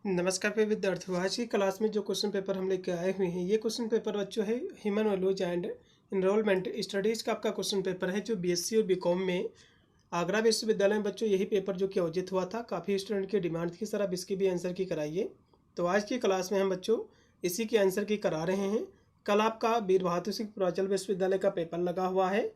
नमस्कार प्रिय विद्यार्थियों। आज की क्लास में जो क्वेश्चन पेपर हम लेके आए हुए हैं, ये क्वेश्चन पेपर बच्चों है human values and environment studies का आपका क्वेश्चन पेपर है, जो बीएससी और बीकॉम में आगरा विश्वविद्यालय में बच्चों यही पेपर जो कि आयोजित हुआ था। काफ़ी स्टूडेंट की डिमांड थी सर आप इसकी भी आंसर की कराइए, तो आज की क्लास में हम बच्चों इसी की आंसर की करा रहे हैं। कल आपका वीर बहादुर सिंह पूर्वांचल विश्वविद्यालय का पेपर लगा हुआ है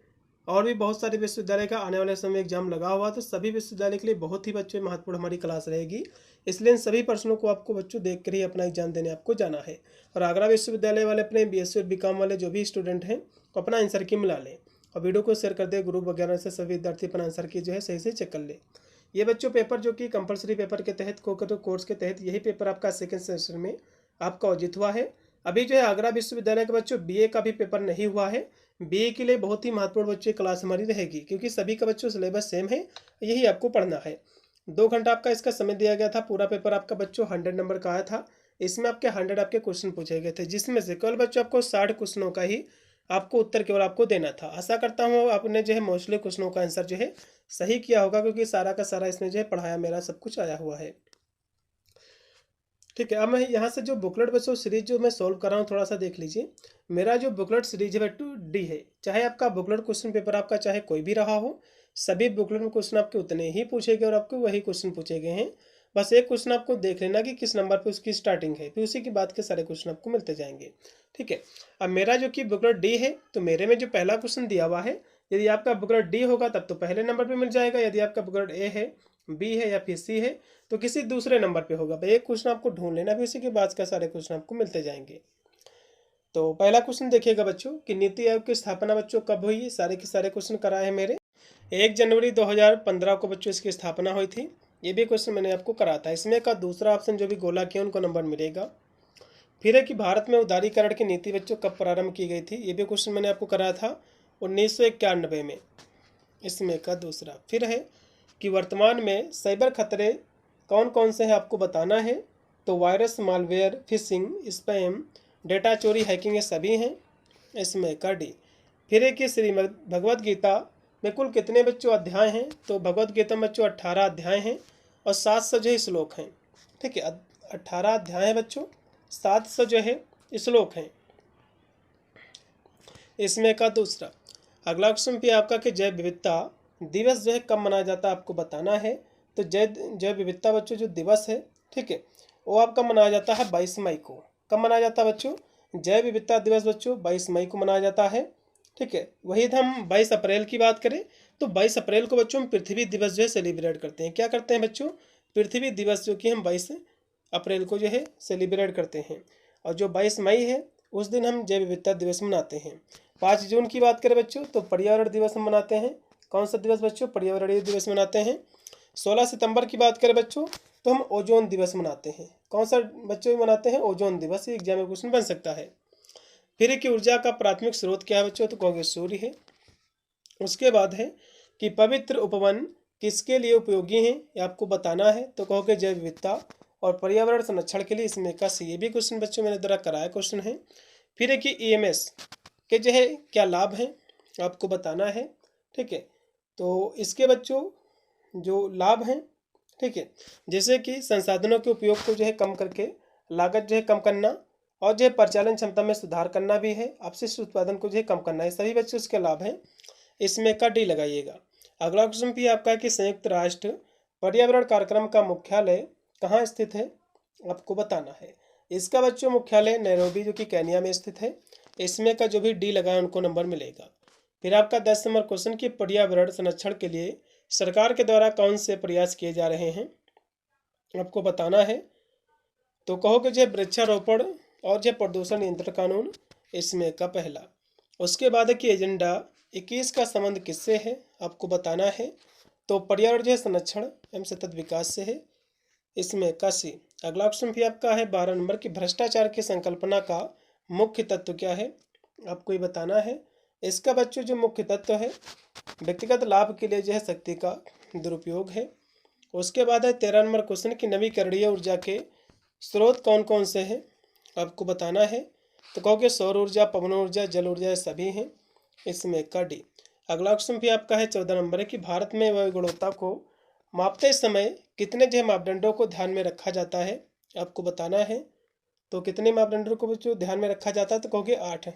और भी बहुत सारे विश्वविद्यालय का आने वाले समय एग्जाम लगा हुआ, तो सभी विश्वविद्यालय के लिए बहुत ही बच्चों महत्वपूर्ण हमारी क्लास रहेगी। इसलिए इन सभी प्रश्नों को आपको बच्चों देख कर ही अपना एग्जाम देने आपको जाना है। और आगरा विश्वविद्यालय वाले अपने बीएससी और बीकॉम वाले जो भी स्टूडेंट हैं वो अपना आंसर की मिला लें और वीडियो को शेयर कर दे ग्रुप वगैरह से, सभी विद्यार्थी अपना आंसर की जो है सही से चेक कर ले। ये बच्चों पेपर जो कि कंपलसरी पेपर के तहत कोर्स के तहत यही पेपर आपका सेकेंड सेमेस्टर में आपका आयोजित हुआ है। अभी जो है आगरा विश्वविद्यालय के बच्चों बीए का भी पेपर नहीं हुआ है। बीए के लिए बहुत ही महत्वपूर्ण बच्चों क्लास हमारी रहेगी, क्योंकि सभी का बच्चों सिलेबस सेम है, यही आपको पढ़ना है। 2 घंटा आपका इसका समय दिया गया था। पूरा पेपर आपका बच्चों 100 नंबर का आया था। इसमें आपके 100 आपके क्वेश्चन पूछे गए थे, जिसमें से केवल बच्चों आपको 60 क्वेश्चनों का ही आपको उत्तर केवल आपको देना था। आशा करता हूँ आपने जो है मोस्टली क्वेश्चनों का आंसर जो है सही किया होगा, क्योंकि सारा का सारा इसमें जो है पढ़ाया मेरा सब कुछ आया हुआ है। ठीक है, अब मैं यहाँ से जो बुकलेट बच्चों सीरीज जो मैं सॉल्व कर रहा हूँ थोड़ा सा देख लीजिए। मेरा जो बुकलेट सीरीज है 2D है। चाहे आपका बुकलेट क्वेश्चन पेपर आपका चाहे कोई भी रहा हो, सभी बुकलेट में क्वेश्चन आपके उतने ही पूछे गए और आपको वही क्वेश्चन पूछे गए हैं। बस एक क्वेश्चन आपको देख लेना कि किस नंबर पे उसकी स्टार्टिंग है, फिर उसी की बात के सारे क्वेश्चन आपको मिलते जाएंगे। ठीक है, अब मेरा जो कि बुकलेट डी है, तो मेरे में जो पहला क्वेश्चन दिया हुआ है, यदि आपका बुकलेट डी होगा तब तो पहले नंबर पर मिल जाएगा। यदि आपका बुकलेट ए है, बी है या फिर सी है, तो किसी दूसरे नंबर पे होगा। भाई एक क्वेश्चन आपको ढूंढ लेना, भी उसी के बाद का सारे क्वेश्चन आपको मिलते जाएंगे। तो पहला क्वेश्चन देखिएगा बच्चों कि नीति आयोग की स्थापना बच्चों कब हुई है। सारे के सारे क्वेश्चन कराए हैं मेरे। 1 जनवरी 2015 को बच्चों इसकी स्थापना हुई थी। ये भी क्वेश्चन मैंने आपको करा था। इसमें का दूसरा ऑप्शन जो भी गोला किया उनको नंबर मिलेगा। फिर है कि भारत में उदारीकरण की नीति बच्चों कब प्रारंभ की गई थी। ये भी क्वेश्चन मैंने आपको कराया था 1991 में। इसमें का दूसरा फिर है कि वर्तमान में साइबर खतरे कौन कौन से हैं आपको बताना है। तो virus, malware, fishing, spam, data चोरी, हैकिंग ये सभी हैं। इसमें का डी। फिर है कि श्रीमद् भगवद गीता में कुल कितने बच्चों अध्याय हैं। तो भगवद गीता में बच्चों 18 अध्याय हैं और 700 जो है श्लोक हैं। ठीक है, 18 अध्याय हैं बच्चों, 700 जो है श्लोक हैं। इसमें का दूसरा अगला क्वेश्चन भी आपका कि जैव विविधता दिवस जो है कब मनाया जाता है आपको बताना है। तो जैव विविधता बच्चों जो दिवस है, ठीक है, वो आपका मनाया जाता है 22 मई को। कब मनाया जाता है बच्चों? जैव विविधता दिवस बच्चों 22 मई को मनाया जाता है। ठीक है, वही हम 22 अप्रैल की बात करें तो 22 अप्रैल को बच्चों हम पृथ्वी दिवस जो है सेलिब्रेट करते हैं। क्या करते हैं बच्चों? पृथ्वी दिवस जो कि हम 22 अप्रैल को जो है सेलिब्रेट करते हैं। और जो 22 मई है उस दिन हम जैव विविधता दिवस मनाते हैं। 5 जून की बात करें बच्चों तो पर्यावरण दिवस हम मनाते हैं। कौन सा दिवस बच्चों? पर्यावरणीय दिवस मनाते हैं। 16 सितंबर की बात करें बच्चों तो हम ओजोन दिवस मनाते हैं। कौन सा बच्चों मनाते हैं? ओजोन दिवस। एग्जाम में क्वेश्चन बन सकता है। फिर कि ऊर्जा का प्राथमिक स्रोत क्या है बच्चों? तो कहोगे सूर्य है। उसके बाद है कि पवित्र उपवन किसके लिए उपयोगी हैं, ये आपको बताना है। तो कहोगे जैव विविधता और पर्यावरण संरक्षण के लिए। इसमें का सी। ये भी क्वेश्चन बच्चों मैंने द्वारा कराया क्वेश्चन है। फिर है कि ईएमएस के जो है क्या लाभ हैं आपको बताना है। ठीक है, तो इसके बच्चों जो लाभ हैं, ठीक है, जैसे कि संसाधनों के उपयोग को जो है कम करके लागत जो है कम करना और जो है परिचालन क्षमता में सुधार करना भी है। अपशिष्ट उत्पादन को जो है कम करना है, सभी बच्चों इसके लाभ हैं। इसमें का डी लगाइएगा। अगला क्वेश्चन भी आपका है कि संयुक्त राष्ट्र पर्यावरण कार्यक्रम का मुख्यालय कहाँ स्थित है आपको बताना है। इसका बच्चों मुख्यालय नैरोबी जो कि केन्या में स्थित है। इसमें का जो भी डी लगाए उनको नंबर मिलेगा। फिर आपका 10 नंबर क्वेश्चन कि पर्यावरण संरक्षण के लिए सरकार के द्वारा कौन से प्रयास किए जा रहे हैं आपको बताना है। तो कहोगे जो वृक्षारोपण और जो प्रदूषण नियंत्रण कानून। इसमें का पहला। उसके बाद है कि एजेंडा 21 का संबंध किससे है आपको बताना है। तो पर्यावरण जो है संरक्षण एवं सतत विकास से है। इसमें का सी। अगला क्वेश्चन भी आपका है 12 नंबर की भ्रष्टाचार की संकल्पना का मुख्य तत्व क्या है आपको ये बताना है। इसका बच्चों जो मुख्य तत्व है व्यक्तिगत लाभ के लिए जो है शक्ति का दुरुपयोग है। उसके बाद है 13 नंबर क्वेश्चन की नवीकरणीय ऊर्जा के स्रोत कौन कौन से हैं आपको बताना है। तो कहोगे सौर ऊर्जा, पवन ऊर्जा, जल ऊर्जा सभी हैं। इसमें का डी। अगला क्वेश्चन भी आपका है 14 नंबर है कि भारत में वायु गुणवत्ता को मापते समय कितने जो मापदंडों को ध्यान में रखा जाता है आपको बताना है। तो कितने मापदंडों को बच्चों ध्यान में रखा जाता है, तो कहोगे 8।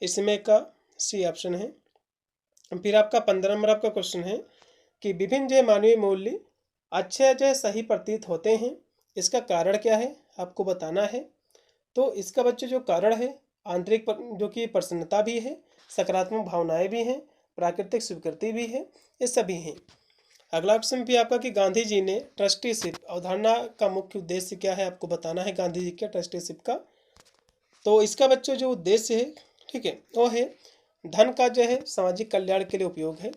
इसमें का सी ऑप्शन है। फिर आपका 15 नंबर आपका क्वेश्चन है कि विभिन्न जो मानवीय मूल्य अच्छे जो सही प्रतीत होते हैं, इसका कारण क्या है, आपको बताना है। तो इसका बच्चों जो कारण है, आंतरिक जो कि प्रसन्नता भी है, सकारात्मक भावनाएं भी हैं, प्राकृतिक स्वीकृति भी है, ये सभी हैं। अगला ऑप्शन भी आपका कि गांधी जी ने ट्रस्टीशिप अवधारणा का मुख्य उद्देश्य क्या है, आपको बताना है गांधी जी के ट्रस्टीशिप का। तो इसका बच्चों जो उद्देश्य है, ठीक है, वो है धन का जो है सामाजिक कल्याण के लिए उपयोग है।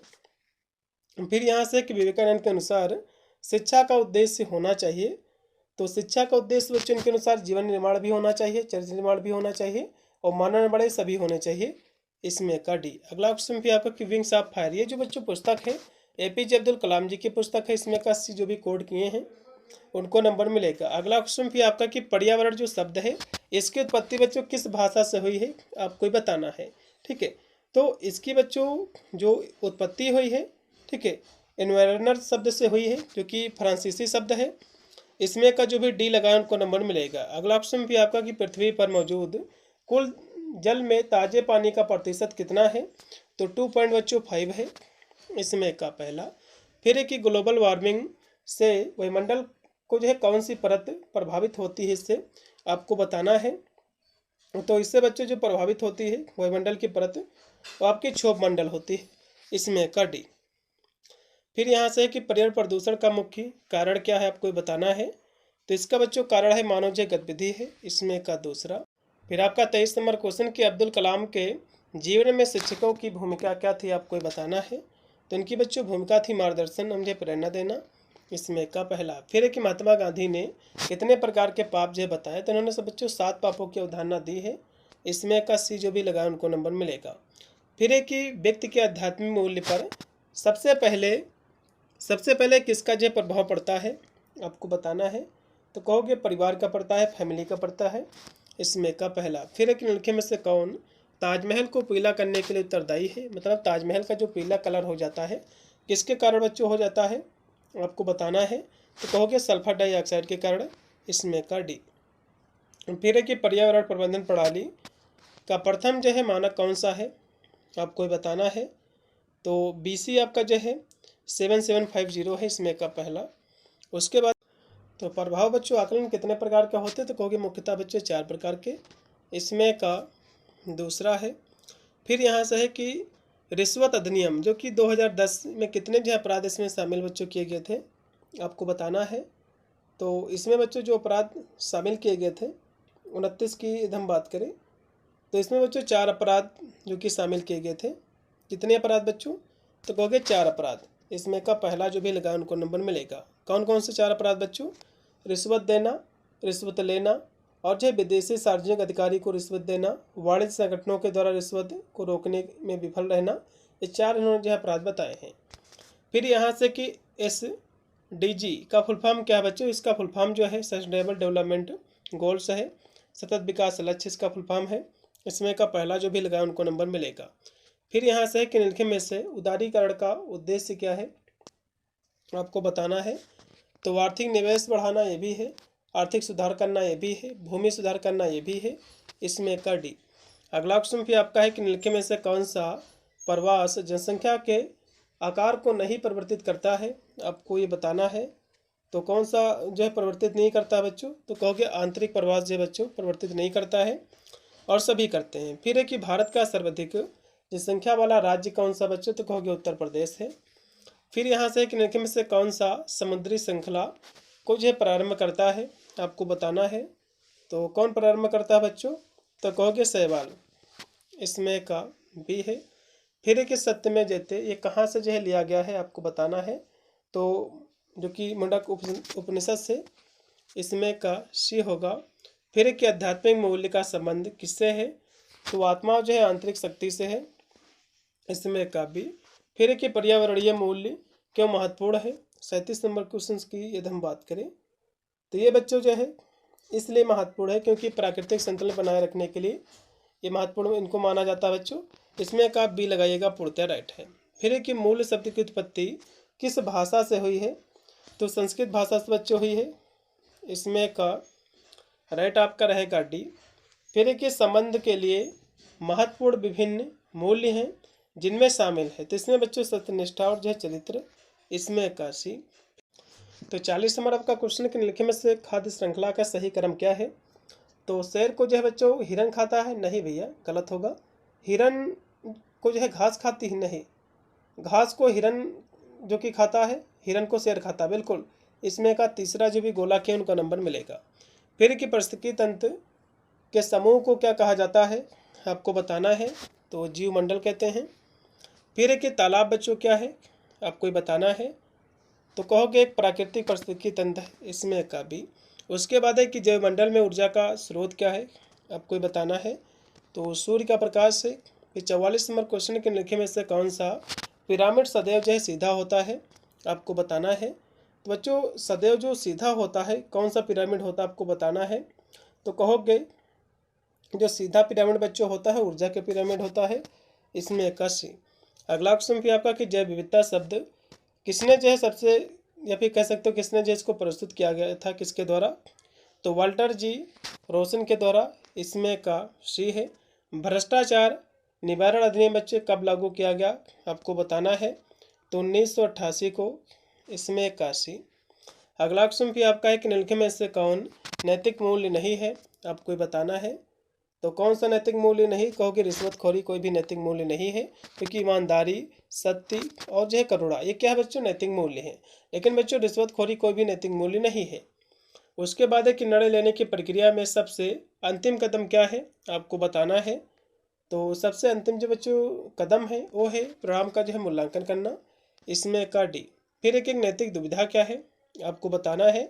फिर यहाँ से कि विवेकानंद के अनुसार शिक्षा का उद्देश्य होना चाहिए। तो शिक्षा का उद्देश्य बच्चों के अनुसार जीवन निर्माण भी होना चाहिए, चरित्र निर्माण भी होना चाहिए और मानव बड़े सभी होने चाहिए। इसमें का डी। अगला ऑप्शन भी आपका कि विंग्स ऑफ फायर, ये जो बच्चों पुस्तक है एपीजे अब्दुल कलाम जी की पुस्तक है। इसमें का सी जो भी कोड किए हैं उनको नंबर मिलेगा। अगला क्वेश्चन भी आपका कि पर्यावरण जो शब्द है इसकी उत्पत्ति बच्चों किस भाषा से हुई है, आपको ही बताना है, ठीक है। तो इसकी बच्चों जो उत्पत्ति हुई है, ठीक है, एनवायरनर शब्द से हुई है जो कि फ्रांसीसी शब्द है। इसमें का जो भी डी लगाए उनको नंबर मिलेगा। अगला ऑप्शन भी आपका कि पृथ्वी पर मौजूद कुल जल में ताजे पानी का प्रतिशत कितना है, तो 2.5 है। इसमें का पहला। फिर है कि ग्लोबल वार्मिंग से वायुमंडल को जो है कौन सी परत प्रभावित होती है, इससे आपको बताना है। तो इससे बच्चों जो प्रभावित होती है वायुमंडल की परत वो आपकी क्षोभ मंडल होती है। इसमें का डी। फिर यहाँ से है कि पर्यावरण प्रदूषण का मुख्य कारण क्या है, आपको बताना है। तो इसका बच्चों कारण है मानवजन्य गतिविधि है। इसमें का दूसरा। फिर आपका 23 नंबर क्वेश्चन कि अब्दुल कलाम के जीवन में शिक्षकों की भूमिका क्या थी, आपको बताना है। तो इनकी बच्चों भूमिका थी मार्गदर्शन, मुझे प्रेरणा देना। इसमें का पहला। फिर है कि महात्मा गांधी ने कितने प्रकार के पाप जो बताए, तो उन्होंने सब बच्चों 7 पापों की अवधारणा दी है। इसमें का सी जो भी लगाए उनको नंबर मिलेगा। फिर है कि व्यक्ति के आध्यात्मिक मूल्य पर सबसे पहले किसका जो प्रभाव पड़ता है, आपको बताना है। तो कहोगे परिवार का पड़ता है, फैमिली का पड़ता है। इसमें का पहला। फिर है कि निम्नलिखित में से कौन ताजमहल को पीला करने के लिए उत्तरदायी है, मतलब ताजमहल का जो पीला कलर हो जाता है किसके कारण बच्चों हो जाता है, आपको बताना है। तो कहोगे सल्फर डाइऑक्साइड के कारण। इसमें का डी। फिर है कि पर्यावरण प्रबंधन प्रणाली का प्रथम जो है मानक कौन सा है, आपको बताना है। तो बीसी आपका जो है 7750 है। इसमें का पहला। उसके बाद तो प्रभाव बच्चों आकलन कितने प्रकार के होते हैं, तो कहोगे मुख्यतः बच्चों 4 प्रकार के। इसमें का दूसरा है। फिर यहाँ से है कि रिश्वत अधिनियम जो कि 2010 में कितने जो अपराध इसमें शामिल बच्चों किए गए थे, आपको बताना है। तो इसमें बच्चों जो अपराध शामिल किए गए थे 29 की यदि हम बात करें तो इसमें बच्चों 4 अपराध जो कि शामिल किए गए थे। कितने अपराध बच्चों, तो कहोगे 4 अपराध। इसमें का पहला जो भी लगा उनको नंबर मिलेगा। कौन कौन से 4 अपराध बच्चों, रिश्वत देना, रिश्वत लेना, और जो विदेशी सार्वजनिक अधिकारी को रिश्वत देना, वाणिज्य संगठनों के द्वारा रिश्वत को रोकने में विफल रहना, ये 4 इन्होंने जो अपराध बताए हैं। फिर यहाँ से कि SDG का फुल फॉर्म क्या है बच्चों, इसका फुल फॉर्म जो है सस्टेनेबल डेवलपमेंट गोल्स है, सतत विकास लक्ष्य इसका फुल फॉर्म है। इसमें का पहला जो भी लगाए उनको नंबर मिलेगा। फिर यहाँ से कि निम्नलिखित में से उदारीकरण का उद्देश्य क्या है, आपको बताना है। तो आर्थिक निवेश बढ़ाना ये भी है, आर्थिक सुधार करना ये भी है, भूमि सुधार करना ये भी है। इसमें का डी। अगला क्वेश्चन भी आपका है कि निम्नलिखित में से कौन सा प्रवास जनसंख्या के आकार को नहीं परिवर्तित करता है, आपको ये बताना है। तो कौन सा जो है परिवर्तित नहीं करता बच्चों, तो कहोगे आंतरिक प्रवास जो बच्चों परिवर्तित नहीं करता है और सभी करते हैं। फिर है कि भारत का सर्वाधिक जनसंख्या वाला राज्य कौन सा बच्चों, तो कहोगे उत्तर प्रदेश है। फिर यहाँ से कि निम्नलिखित में से कौन सा समुद्री श्रृंखला को जो है प्रारंभ करता है, आपको बताना है। तो कौन प्रारंभ करता है बच्चों, तो कहोगे शैवाल। इसमें का भी है। फिर है कि सत्यमेव जयते ये कहाँ से जो है लिया गया है, आपको बताना है। तो जो कि मुंडक उपनिषद से। इसमें का सी होगा। फिर है कि आध्यात्मिक मूल्य का संबंध किससे है, तो आत्मा जो है आंतरिक शक्ति से है। इसमें का भी। फिर है कि पर्यावरणीय मूल्य क्यों महत्वपूर्ण है, 37 नंबर क्वेश्चन की यदि हम बात करें तो ये बच्चों जो है इसलिए महत्वपूर्ण है क्योंकि प्राकृतिक संतुलन बनाए रखने के लिए ये महत्वपूर्ण इनको माना जाता है बच्चों। इसमें का बी लगाइएगा, पूर्णतः राइट है। फिर है कि मूल शब्द की उत्पत्ति किस भाषा से हुई है, तो संस्कृत भाषा से बच्चों हुई है। इसमें का राइट आपका रहेगा डी। फिर एक ये संबंध के लिए महत्वपूर्ण विभिन्न मूल्य हैं जिनमें शामिल है, तो इसमें बच्चों सत्यनिष्ठा और जो है चरित्र, इसमें का सी। तो 40 नंबर आपका क्वेश्चन के निम्नलिखित में से खाद्य श्रृंखला का सही क्रम क्या है। तो शेर को जो है बच्चों हिरन खाता है, नहीं भैया गलत होगा। हिरन को जो है घास खाती है, नहीं। घास को हिरन जो कि खाता है, हिरन को शेर खाता है, बिल्कुल। इसमें का तीसरा जो भी गोला के उनका नंबर मिलेगा। फिर कि पारिस्थितिकी तंत्र के समूह को क्या कहा जाता है, आपको बताना है, तो जीवमंडल कहते हैं। फिर कि तालाब बच्चों क्या है, आपको ही बताना है, तो कहोगे एक प्राकृतिक पारिस्थितिकी तंत्र है, इसमें का भी। उसके बाद है कि जैवमंडल में ऊर्जा का स्रोत क्या है, आपको ही बताना है, तो सूर्य का प्रकाश है। फिर 44 नंबर क्वेश्चन के लिखे में से कौन सा पिरामिड सदैव जो है सीधा होता है, आपको बताना है। तो बच्चों सदैव जो सीधा होता है कौन सा पिरामिड होता है, आपको बताना है। तो कहोगे जो सीधा पिरामिड बच्चों होता है ऊर्जा के पिरामिड होता है, इसमें 81। अगला क्वेश्चन भी आपका कि जैव विविधता शब्द किसने जो है सबसे, या फिर कह सकते हो किसने जो इसको प्रस्तुत किया गया था, किसके द्वारा, तो वाल्टर जी रोशन के द्वारा, इसमें का सी है। भ्रष्टाचार निवारण अधिनियम बच्चे कब लागू किया गया, आपको बताना है, तो 1988 को, इसमें का सी। अगला क्वेश्चन भी आपका है कि निम्नलिखित में से कौन नैतिक मूल्य नहीं है, आपको बताना है। तो कौन सा नैतिक मूल्य नहीं, कहोगे रिश्वतखोरी कोई भी नैतिक मूल्य नहीं है, क्योंकि ईमानदारी, सत्य और जो है करुणा, ये क्या है बच्चों नैतिक मूल्य है। लेकिन बच्चों रिश्वतखोरी कोई भी नैतिक मूल्य नहीं है। उसके बाद है कि निर्णय लेने की प्रक्रिया में सबसे अंतिम कदम क्या है, आपको बताना है। तो सबसे अंतिम जो बच्चों कदम है वो है परिणाम का जो है मूल्यांकन करना, इसमें का डी। फिर एक नैतिक दुविधा क्या है, आपको बताना है।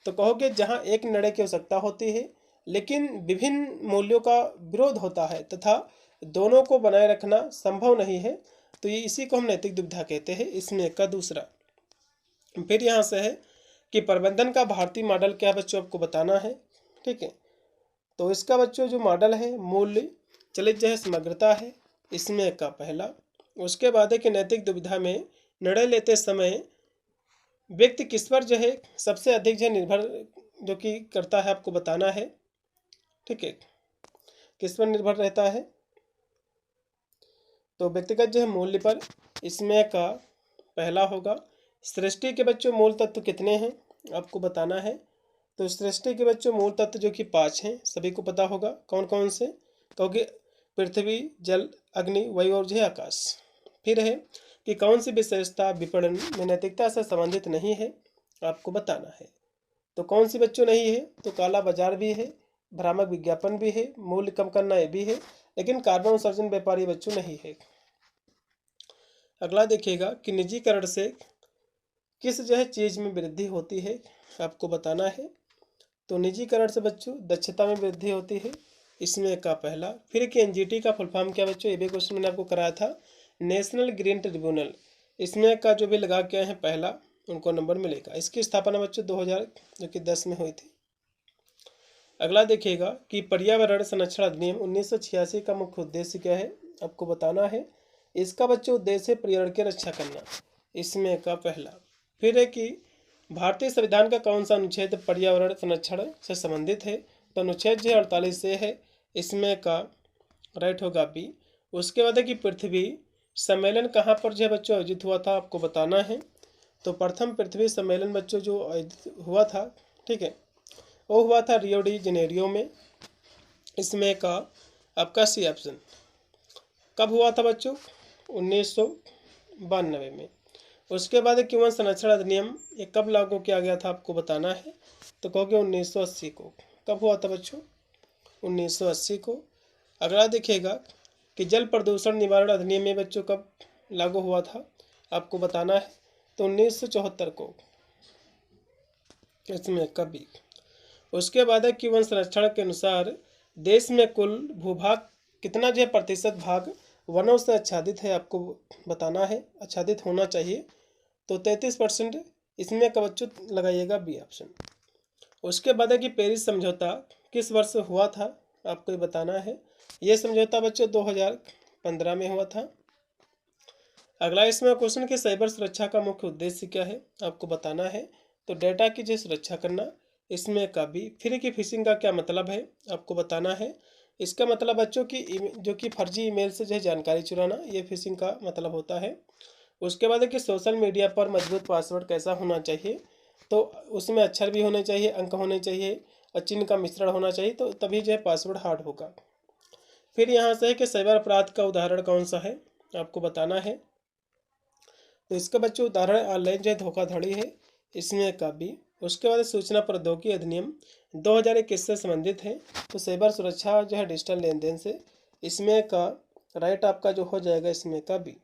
तो कहोगे जहाँ एक निर्णय की आवश्यकता होती है लेकिन विभिन्न मूल्यों का विरोध होता है तथा दोनों को बनाए रखना संभव नहीं है, तो ये इसी को हम नैतिक दुविधा कहते हैं, इसमें का दूसरा। फिर यहाँ से है कि प्रबंधन का भारतीय मॉडल क्या बच्चों, आपको बताना है, ठीक है। तो इसका बच्चों जो मॉडल है मूल्य चलित जो है समग्रता है, इसमें का पहला। उसके बाद है कि नैतिक दुविधा में निर्णय लेते समय व्यक्ति किस पर जो है सबसे अधिक जो है निर्भर जो कि करता है, आपको बताना है, ठीक है। किस पर निर्भर रहता है, तो व्यक्तिगत जो है मूल्य पर, इसमें का पहला होगा। सृष्टि के बच्चों मूल तत्व कितने हैं, आपको बताना है। तो सृष्टि के बच्चों मूल तत्व जो कि 5 हैं, सभी को पता होगा कौन कौन से, क्योंकि पृथ्वी, जल, अग्नि, वायु और जो है आकाश। फिर है कि कौन सी विशेषता विपणन में नैतिकता से संबंधित नहीं है, आपको बताना है। तो कौन सी बच्चों नहीं है, तो काला बाजार भी है, भ्रामक विज्ञापन भी है, मूल्य कम करना ये भी है, लेकिन कार्बन उत्सर्जन व्यापारी बच्चों नहीं है। अगला देखिएगा कि निजीकरण से किस जो है चीज में वृद्धि होती है, आपको बताना है। तो निजीकरण से बच्चों दक्षता में वृद्धि होती है, इसमें का पहला। फिर कि एनजीटी का फुल फॉर्म क्या बच्चों, ये भी क्वेश्चन मैंने आपको कराया था, नेशनल ग्रीन ट्रिब्यूनल, इसमें का जो भी लगा के है पहला, उनको नंबर मिलेगा। इसकी स्थापना बच्चों 2010 में हुई थी। अगला देखिएगा कि पर्यावरण संरक्षण अधिनियम 1986 का मुख्य उद्देश्य क्या है, आपको बताना है। इसका बच्चों उद्देश्य पर्यावरण की रक्षा करना, इसमें का पहला। फिर है कि भारतीय संविधान का कौन सा अनुच्छेद पर्यावरण संरक्षण से संबंधित है, तो अनुच्छेद जो 48 से है, इसमें का राइट होगा बी। उसके बाद है कि पृथ्वी सम्मेलन कहाँ पर जो है बच्चों आयोजित हुआ था, आपको बताना है। तो प्रथम पृथ्वी सम्मेलन बच्चों जो आयोजित हुआ था, ठीक है, वो हुआ था रियो डी जनेरियो में, इसमें का आपका सी ऑप्शन। कब हुआ था बच्चों, 1992 में। उसके बाद कि वन संरक्षण अधिनियम ये कब लागू किया गया था, आपको बताना है। तो कहोगे 1980 को। कब हुआ था बच्चों, 1980 को। अगला देखिएगा कि जल प्रदूषण निवारण अधिनियम में बच्चों कब लागू हुआ था, आपको बताना है। तो 1974 को, इसमें कभी। उसके बाद है कि वन संरक्षण के अनुसार देश में कुल भूभाग कितना जो है प्रतिशत भाग वनों से आच्छादित है, आपको बताना है, आच्छादित होना चाहिए। तो 33%, इसमें का बच्चों लगाइएगा बी ऑप्शन। उसके बाद है कि पेरिस समझौता किस वर्ष हुआ था, आपको ये बताना है। ये समझौता बच्चों 2015 में हुआ था। अगला इसमें क्वेश्चन कि साइबर सुरक्षा का मुख्य उद्देश्य क्या है, आपको बताना है। तो डेटा की जो सुरक्षा करना, इसमें का बी। फ्री की फिशिंग का क्या मतलब है आपको बताना है। इसका मतलब बच्चों की जो कि फर्जी ईमेल से जो है जानकारी चुराना, ये फिशिंग का मतलब होता है। उसके बाद है कि सोशल मीडिया पर मजबूत पासवर्ड कैसा होना चाहिए, तो उसमें अक्षर भी होने चाहिए, अंक होने चाहिए और चिन्ह का मिश्रण होना चाहिए, तो तभी जो है पासवर्ड हार्ड होगा। फिर यहाँ से है कि साइबर अपराध का उदाहरण कौन सा है आपको बताना है। तो इसका बच्चों उदाहरण ऑनलाइन जो है धोखाधड़ी है, इसमें का बी। उसके बाद सूचना प्रौद्योगिकी अधिनियम 2021 से संबंधित है, तो साइबर सुरक्षा जो है डिजिटल लेन देन से, इसमें का राइट आपका जो हो जाएगा इसमें का बी।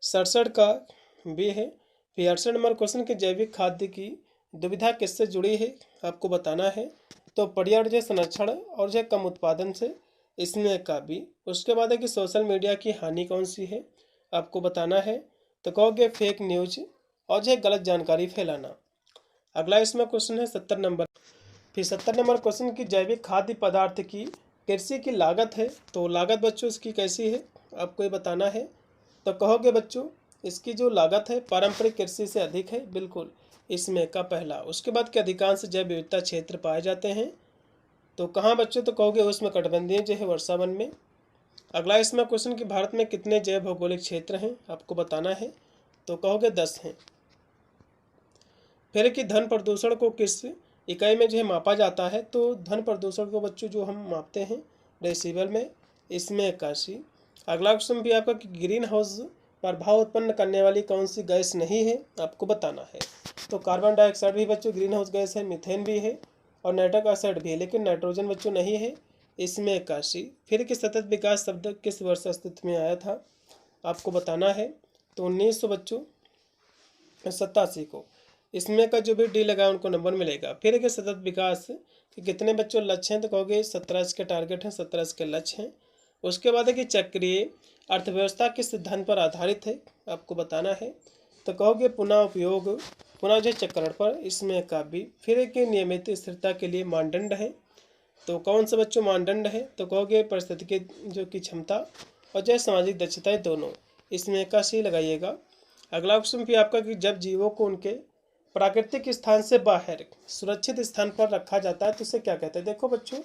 67 का बी है। फिर 68 नंबर क्वेश्चन के जैविक खाद्य की दुविधा किससे जुड़ी है आपको बताना है। तो पर्यावरण जो संरक्षण और जो कम उत्पादन से, इसमें का बी। उसके बाद है कि सोशल मीडिया की हानि कौन सी है आपको बताना है। तो कहोगे फेक न्यूज और जो गलत जानकारी फैलाना। अगला इसमें क्वेश्चन है 70 नंबर। फिर 70 नंबर क्वेश्चन की जैविक खाद्य पदार्थ की कृषि की लागत है, तो लागत बच्चों इसकी कैसी है आपको ये बताना है। तो कहोगे बच्चों इसकी जो लागत है पारंपरिक कृषि से अधिक है, बिल्कुल इसमें का पहला। उसके बाद के अधिकांश जैव विविधता क्षेत्र पाए जाते हैं, तो कहाँ बच्चों, तो कहोगे उसमें कटबंधीय जो है वर्षा वन में। अगला इसमें क्वेश्चन कि भारत में कितने जैव भौगोलिक क्षेत्र हैं आपको बताना है। तो कहोगे 10 हैं। फिर कि धन प्रदूषण को किस इकाई में जो है मापा जाता है, तो धन प्रदूषण को बच्चों जो हम मापते हैं डेसिबल में, इसमें 81। अगला क्वेश्चन भी आपका कि ग्रीन हाउस प्रभाव उत्पन्न करने वाली कौन सी गैस नहीं है आपको बताना है। तो कार्बन डाइऑक्साइड भी बच्चों ग्रीन हाउस गैस है, मीथेन भी है और नाइट्रिक ऑक्साइड भी है, लेकिन नाइट्रोजन बच्चों नहीं है, इसमें 81। फिर कि सतत विकास शब्द किस वर्ष अस्तित्व में आया था आपको बताना है। तो 1987 को। इसमें का जो भी डी लगा उनको नंबर मिलेगा। फिर कि सतत विकास के कितने बच्चों लक्ष्य हैं, तो कहोगे 17 इसके टारगेट हैं, 17 इसके लक्ष्य हैं। उसके बाद है कि चक्रीय अर्थव्यवस्था किस सिद्धांत पर आधारित है आपको बताना है। तो कहोगे पुनः उपयोग, पुनः जो चक्रण पर, इसमें का भी। फिर कि नियमित स्थिरता के लिए मानदंड है, तो कौन सा बच्चों मानदंड है, तो कहोगे पारिस्थितिकी जो की क्षमता और जो सामाजिक दक्षताएं दोनों, इसमें का सी लगाइएगा। अगला क्वेश्चन भी आपका कि जब जीवों को उनके प्राकृतिक स्थान से बाहर सुरक्षित स्थान पर रखा जाता है तो उसे क्या कहते हैं। देखो बच्चों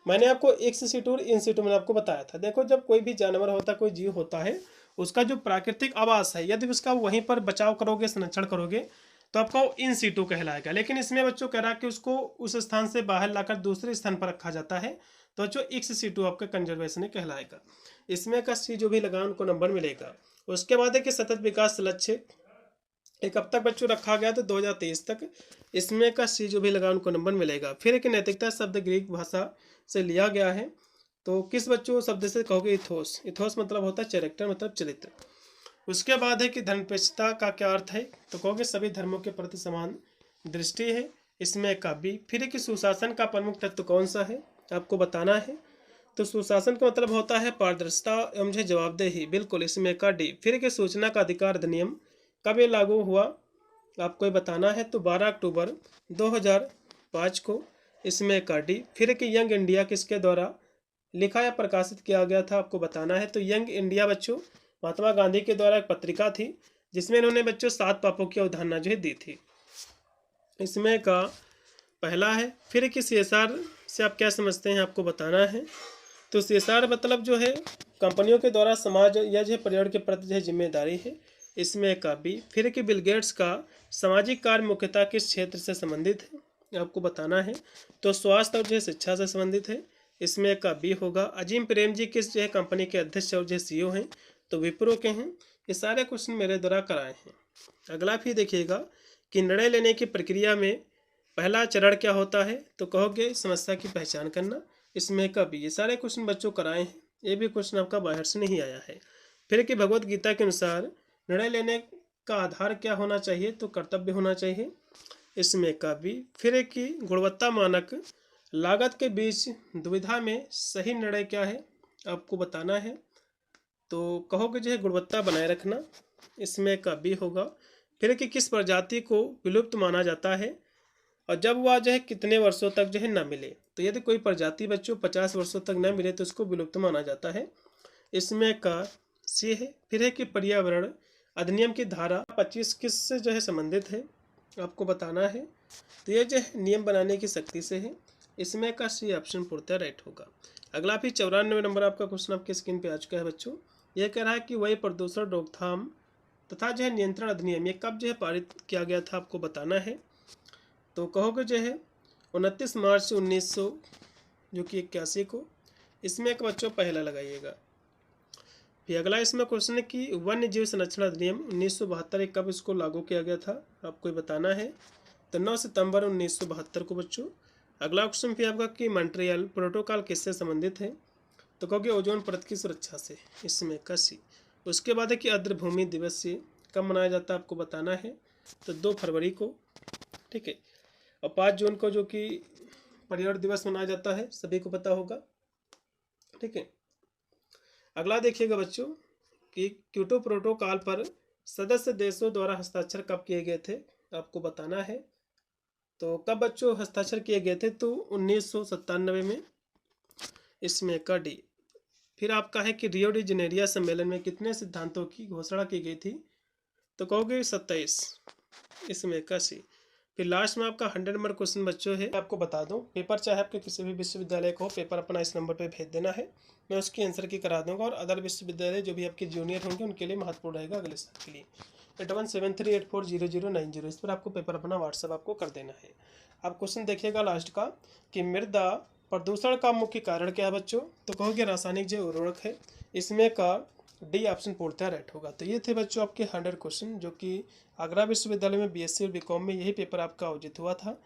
मैंने आपको एक्स सीटू और इन सीटू मैंने आपको बताया था। देखो जब कोई भी जानवर होता है, कोई जीव होता है, उसका जो प्राकृतिक आवास है, यदि उसका वहीं पर बचाव करोगे, संरक्षण करोगे, तो आपका वो इन सीटू कहलाएगा। लेकिन इसमें बच्चों कह रहा है कि उसको उस स्थान से बाहर लाकर दूसरे स्थान पर रखा जाता है, तो बच्चों एक्स सीटू आपका कंजर्वेशन कहलाएगा। इसमें का सी जो भी लगा उनको नंबर मिलेगा। उसके बाद है कि सतत विकास लक्ष्य एक कब तक बच्चों रखा गया, तो 2023 तक, इसमें का सी जो भी लगा उनको नंबर मिलेगा। फिर एक नैतिकता शब्द ग्रीक भाषा से लिया गया है, तो किस बच्चों शब्द से कहोगे इथोस। इथोस मतलब होता है कैरेक्टर, मतलब चरित्र। उसके बाद है कि धर्मनिरपेक्षता का क्या अर्थ है, तो कहोगे सभी धर्मों के प्रति समान दृष्टि है, इसमें का बी। फिर कि सुशासन का प्रमुख तत्व कौन सा है आपको बताना है। तो सुशासन का मतलब होता है पारदर्शिता एवं जवाबदेही, बिल्कुल इसमें का डी। फिर कि सूचना का अधिकार अधिनियम कब ये लागू हुआ आपको ये बताना है। तो 12 अक्टूबर 2005 को, इसमें का डी। फिर कि यंग इंडिया किसके द्वारा लिखा या प्रकाशित किया गया था आपको बताना है। तो यंग इंडिया बच्चों महात्मा गांधी के द्वारा एक पत्रिका थी, जिसमें इन्होंने बच्चों 7 पापों की अवधारणा जो है दी थी, इसमें का पहला है। फिर कि सीएसआर से आप क्या समझते हैं आपको बताना है। तो सीएसआर मतलब जो है कंपनियों के द्वारा समाज या जो पर्यावरण के प्रति जो जिम्मेदारी है, इसमें का बी। फिर कि बिल गेट्स का सामाजिक कार्य मुख्यतः किस क्षेत्र से संबंधित है आपको बताना है। तो स्वास्थ्य और जो शिक्षा से संबंधित है, इसमें का बी होगा। अजीम प्रेम जी किस जो है कंपनी के अध्यक्ष और जो सीईओ हैं, तो विप्रो के हैं। ये सारे क्वेश्चन मेरे द्वारा कराए हैं। अगला भी देखिएगा कि निर्णय लेने की प्रक्रिया में पहला चरण क्या होता है, तो कहोगे समस्या की पहचान करना, इसमें का बी। ये सारे क्वेश्चन बच्चों कराए हैं, ये भी क्वेश्चन आपका बाहर से नहीं आया है। फिर कि भगवत गीता के अनुसार निर्णय लेने का आधार क्या होना चाहिए, तो कर्तव्य होना चाहिए, इसमें का बी। फिर कि गुणवत्ता मानक लागत के बीच दुविधा में सही निर्णय क्या है आपको बताना है। तो कहोगे जो है गुणवत्ता बनाए रखना, इसमें का बी होगा। फिर कि किस प्रजाति को विलुप्त माना जाता है और जब वह जो है कितने वर्षों तक जो है न मिले। तो यदि कोई प्रजाति बच्चों 50 वर्षों तक न मिले तो उसको विलुप्त माना जाता है, इसमें का सी है। फिर है कि पर्यावरण अधिनियम की धारा 25 किससे जो है संबंधित है आपको बताना है। तो ये जो है नियम बनाने की शक्ति से है, इसमें का सी ऑप्शन पूर्णतः राइट होगा। अगला फिर 94 नंबर आपका क्वेश्चन आपके स्क्रीन पे आ चुका है बच्चों। यह कह रहा है कि वही प्रदूषण रोकथाम तथा जो है नियंत्रण अधिनियम ये कब जो है पारित किया गया था, आपको बताना है। तो कहोगे जो है 29 मार्च 1900 जो कि 81 को। इसमें एक बच्चों पहला लगाइएगा। फिर अगला इसमें क्वेश्चन है कि वन्य जीव संरक्षण अधिनियम 1972 कब इसको लागू किया गया था, आपको बताना है। तो 9 सितंबर 1972 को बच्चों। अगला क्वेश्चन फिर आपका कि मॉन्ट्रियल प्रोटोकॉल किससे संबंधित है, तो कहोगे ओजोन परत की सुरक्षा से, इसमें का सी। उसके बाद है कि आर्द्रभूमि दिवस से कब मनाया जाता है, आपको बताना है। तो 2 फरवरी को, ठीक है। और 5 जून को जो कि पर्यावरण दिवस मनाया जाता है, सभी को पता होगा, ठीक है। अगला देखिएगा बच्चों कि क्योटो प्रोटोकॉल पर सदस्य देशों द्वारा हस्ताक्षर कब किए गए थे, आपको बताना है। तो कब बच्चों हस्ताक्षर किए गए थे, तो 1997 में, इसमें का डी। फिर आपका है कि रियो डी जनेरिया सम्मेलन में कितने सिद्धांतों की घोषणा की गई थी, तो कहोगे 27, इसमें का सी। फिर लास्ट में आपका 100 नंबर क्वेश्चन बच्चों है, आपको बता दूं पेपर चाहे आपके किसी भी विश्वविद्यालय को हो, पेपर अपना इस नंबर पे भेज देना है, मैं उसकी आंसर की करा दूंगा। और अदर विश्वविद्यालय जो भी आपके जूनियर होंगे उनके लिए महत्वपूर्ण रहेगा अगले साल के लिए। 8173840090 इस पर आपको पेपर अपना व्हाट्सअप आपको कर देना है। आप क्वेश्चन देखिएगा लास्ट का कि मृदा प्रदूषण का मुख्य कारण क्या है बच्चों, तो कहोगे रासायनिक जैव उर्वरक है, इसमें का डी ऑप्शन पूर्णतः राइट होगा। तो ये थे बच्चों आपके 100 क्वेश्चन जो कि आगरा विश्वविद्यालय में बीएससी और बीकॉम में यही पेपर आपका आयोजित हुआ था।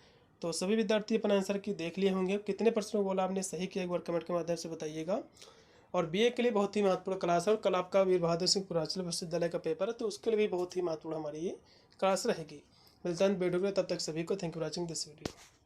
तो सभी विद्यार्थी अपना आंसर की देख लिए होंगे, कितने प्रश्नों को बोला आपने सही किया एक बार कमेंट के माध्यम से बताइएगा। और बीए के लिए बहुत ही महत्वपूर्ण क्लास है, और कल आपका वीर बहादुर सिंह पूर्वांचल विश्वविद्यालय का पेपर है, तो उसके लिए भी बहुत ही महत्वपूर्ण हमारी ये क्लास रहेगी। मिलता है वीडियो में, तब तक सभी को thank you for watching this video.